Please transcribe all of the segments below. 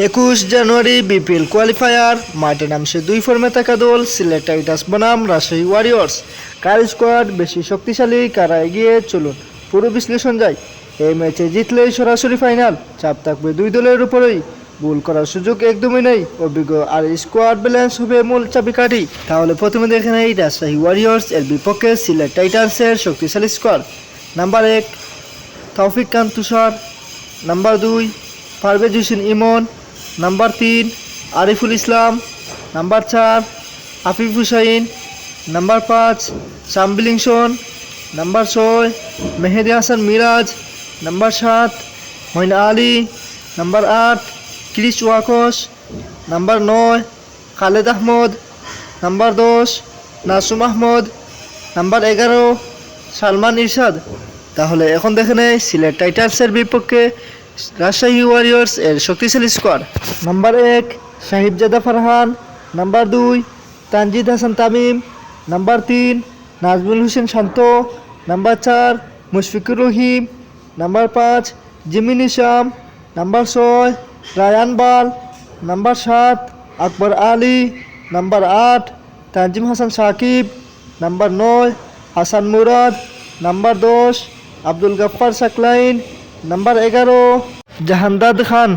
21 জানুয়ারি BPL qualifier মাঠে নামছে দুই ফর্মে থাকা দল সিলেট টাইটান্স বনাম রাজশাহী ওয়ারিয়র্স। কার স্কোয়াড বেশি শক্তিশালী, কারা এগিয়ে, চলুন পুরো বিশ্লেষণ যায়। এই ম্যাচে জিতলেই সরাসরি ফাইনাল, চাপ থাকবে দুই দলের উপরেই। ভুল করার সুযোগ একদমই নেই, অভিজ্ঞ আর স্কোয়াড ব্যালেন্স হবে মূল চাবিকাঠি। তাহলে প্রথমে দেখে নেই রাজশাহী ওয়ারিয়র্স এর বিপক্ষে সিলেট টাইটান্সের শক্তিশালী squad. Number 1 Taufiq Khan Tushar, number 2 Parvez Hossain Emon, number 3 Ariful Islam, number 4 Afif Hossain, number 5 Sam Billings, number 6 Mehidy Hasan Miraz, number 7 Moeen Ali, number 8 Chris Woakes, number 9 Khaled Ahmed, number 10 Nasum Ahmed, number 11 Salman Irshad. তাহলে এখন দেখে নেই সিলেট টাইটান্সের বিপক্ষে রাজশাহী ওয়ারিয়র্স এর শক্তিশালী squad. Number 1 Sahibzada Farhan, number 2 Tanzid Hasan Tamim, number 3 Najmul Hossain Shanto, number 4 Mushfiqur Rahim, number 5 Jimmy Neesham, number 6 Ryan Burl, number 7 Akbar Ali, number 8 Tanzim Hasan Sakib, number 9 Hasan Murad, number 10 Abdul Gaffar Saqlain, number 11 Jahandad Khan.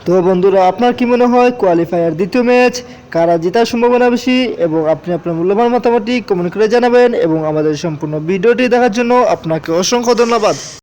তো বন্ধুরা, আপনার কি মনে হয় কোয়ালিফায়ার দ্বিতীয় ম্যাচ কারা জেতার সম্ভাবনা বেশি? এবং আপনি আপনার মূল্যবান মতামতটি কমেন্ট করে জানাবেন। এবং আমাদের সম্পূর্ণ ভিডিওটি দেখার জন্য আপনাকে অসংখ্য ধন্যবাদ।